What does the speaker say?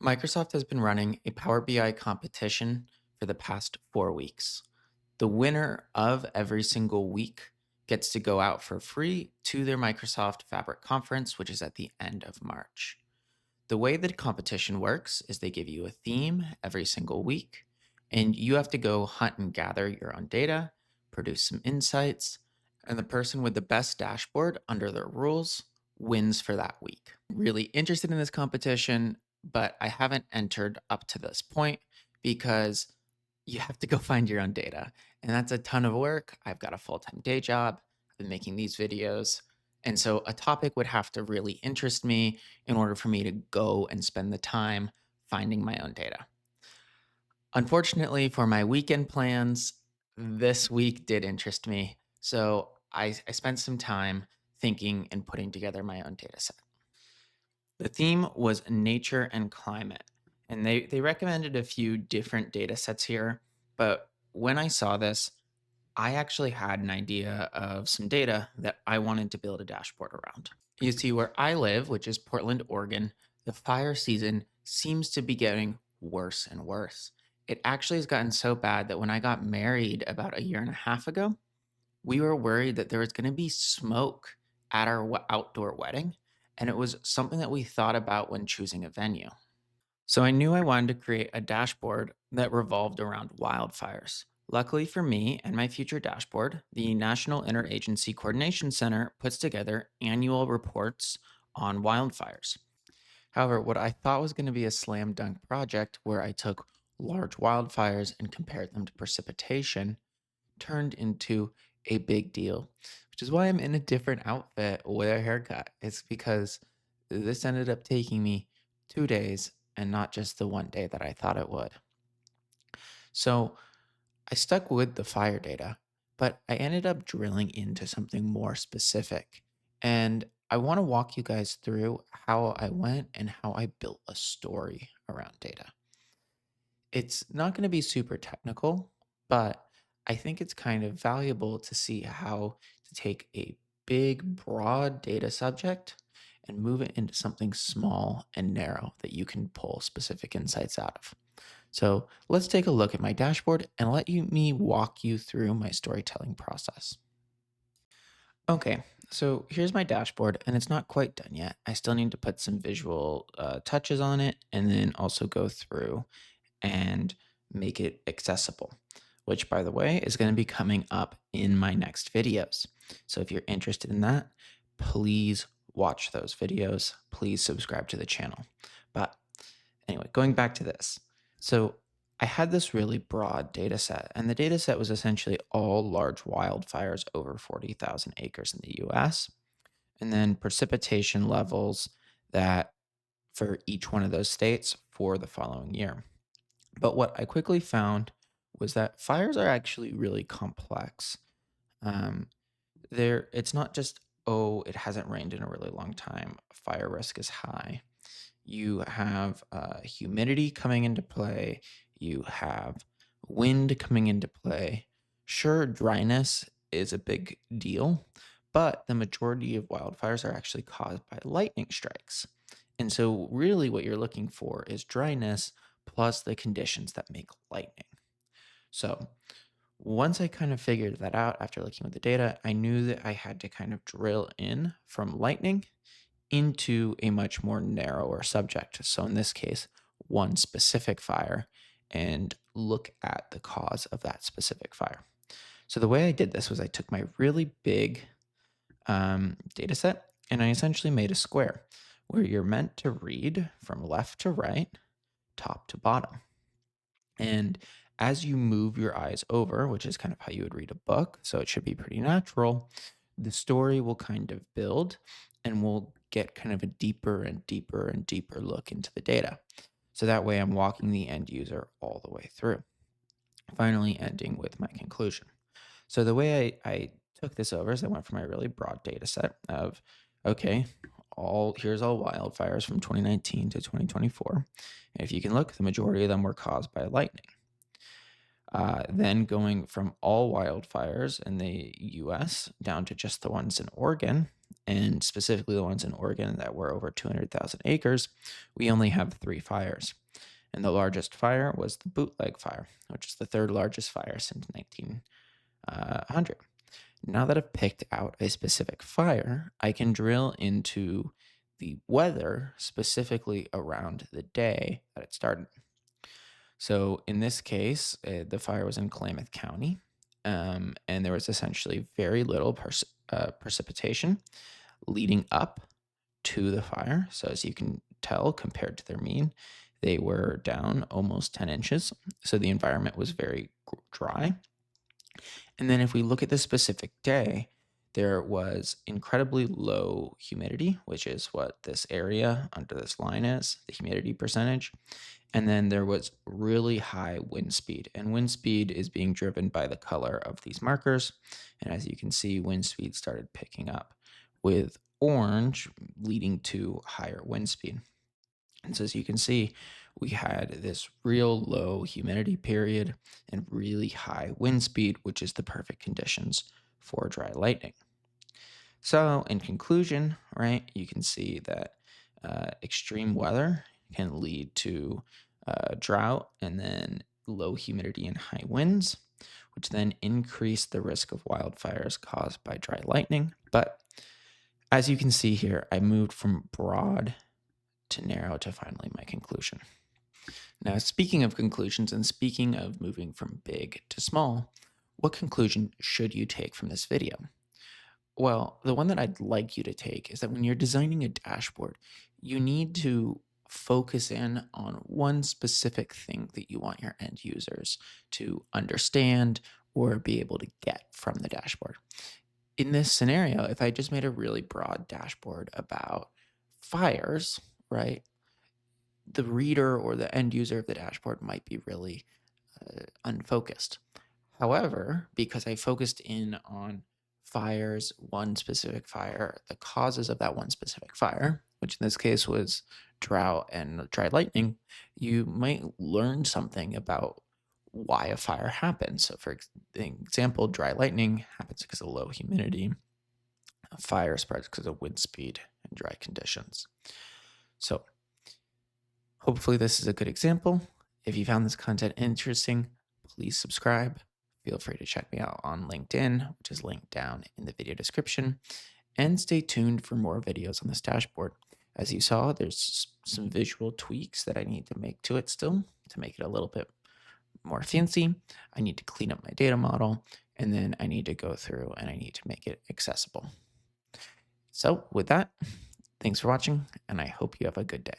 Microsoft has been running a Power BI competition for the past 4 weeks. The winner of every single week gets to go out for free to their Microsoft Fabric conference, which is at the end of March. The way that competition works is they give you a theme every single week, and you have to go hunt and gather your own data, produce some insights, and the person with the best dashboard under their rules wins for that week. Really interested in this competition, but I haven't entered up to this point because you have to go find your own data. And that's a ton of work. I've got a full time day job. I've been making these videos. And so a topic would have to really interest me in order for me to go and spend the time finding my own data. Unfortunately, for my weekend plans, this week did interest me. So I spent some time thinking and putting together my own data set. The theme was nature and climate. And they recommended a few different data sets here. But when I saw this, I actually had an idea of some data that I wanted to build a dashboard around. You see, where I live, which is Portland, Oregon, the fire season seems to be getting worse and worse. It actually has gotten so bad that when I got married about a year and a half ago, we were worried that there was going to be smoke at our outdoor wedding. And it was something that we thought about when choosing a venue. So I knew I wanted to create a dashboard that revolved around wildfires. Luckily for me and my future dashboard, the National Interagency Coordination Center puts together annual reports on wildfires. However, what I thought was going to be a slam dunk project where I took large wildfires and compared them to precipitation turned into a big deal, which is why I'm in a different outfit with a haircut. It's because this ended up taking me 2 days and not just the one day that I thought it would. So I stuck with the fire data, but I ended up drilling into something more specific. And I want to walk you guys through how I went and how I built a story around data. It's not going to be super technical, but I think it's kind of valuable to see how to take a big, broad data subject and move it into something small and narrow that you can pull specific insights out of. So let's take a look at my dashboard and me walk you through my storytelling process. Okay, so here's my dashboard, and it's not quite done yet. I still need to put some visual touches on it and then also go through and make it accessible, which, by the way, is going to be coming up in my next videos. So if you're interested in that, please watch those videos. Please subscribe to the channel. But anyway, going back to this. So I had this really broad data set, and the data set was essentially all large wildfires over 40,000 acres in the US, and then precipitation levels that for each one of those states for the following year. But what I quickly found was that fires are actually really complex. Um, it's not just, oh, it hasn't rained in a really long time. Fire risk is high. You have humidity coming into play. You have wind coming into play. Sure, dryness is a big deal, but the majority of wildfires are actually caused by lightning strikes. And so, really, what you're looking for is dryness plus the conditions that make lightning. So, once I kind of figured that out after looking at the data, I knew that I had to kind of drill in from lightning into a much more narrower subject. So, in this case, one specific fire and look at the cause of that specific fire. So, the way I did this was I took my really big data set and I essentially made a square where you're meant to read from left to right, top to bottom. And as you move your eyes over, which is kind of how you would read a book, so it should be pretty natural, the story will kind of build and we'll get kind of a deeper and deeper and deeper look into the data. So that way I'm walking the end user all the way through, finally ending with my conclusion. So the way I took this over is I went from my really broad data set of, okay, here's all wildfires from 2019 to 2024. And if you can look, the majority of them were caused by lightning. Then going from all wildfires in the US down to just the ones in Oregon, and specifically the ones in Oregon that were over 200,000 acres, we only have 3 fires. And the largest fire was the Bootleg Fire, which is the third largest fire since 1900. Now that I've picked out a specific fire, I can drill into the weather specifically around the day that it started. So in this case, the fire was in Klamath County, and there was essentially very little precipitation leading up to the fire. So as you can tell, compared to their mean, they were down almost 10 inches. So the environment was very dry. And then if we look at the specific day, there was incredibly low humidity, which is what this area under this line is, the humidity percentage. And then there was really high wind speed. And wind speed is being driven by the color of these markers. And as you can see, wind speed started picking up with orange leading to higher wind speed. And so as you can see, we had this real low humidity period and really high wind speed, which is the perfect conditions for dry lightning. So, in conclusion, right, you can see that extreme weather can lead to drought and then low humidity and high winds, which then increase the risk of wildfires caused by dry lightning. But as you can see here, I moved from broad to narrow to finally my conclusion. Now, speaking of conclusions and speaking of moving from big to small, what conclusion should you take from this video? Well, the one that I'd like you to take is that when you're designing a dashboard, you need to focus in on one specific thing that you want your end users to understand or be able to get from the dashboard. In this scenario, if I just made a really broad dashboard about fires, right, the reader or the end user of the dashboard might be really unfocused. However, because I focused in on fires, one specific fire, the causes of that one specific fire, which in this case was drought and dry lightning, you might learn something about why a fire happens. So, for example, dry lightning happens because of low humidity, a fire spreads because of wind speed and dry conditions. So, hopefully, this is a good example. If you found this content interesting, please subscribe. Feel free to check me out on LinkedIn, which is linked down in the video description. And stay tuned for more videos on this dashboard. As you saw, there's some visual tweaks that I need to make to it still to make it a little bit more fancy. I need to clean up my data model, and then I need to go through and I need to make it accessible. So, with that, thanks for watching, and I hope you have a good day.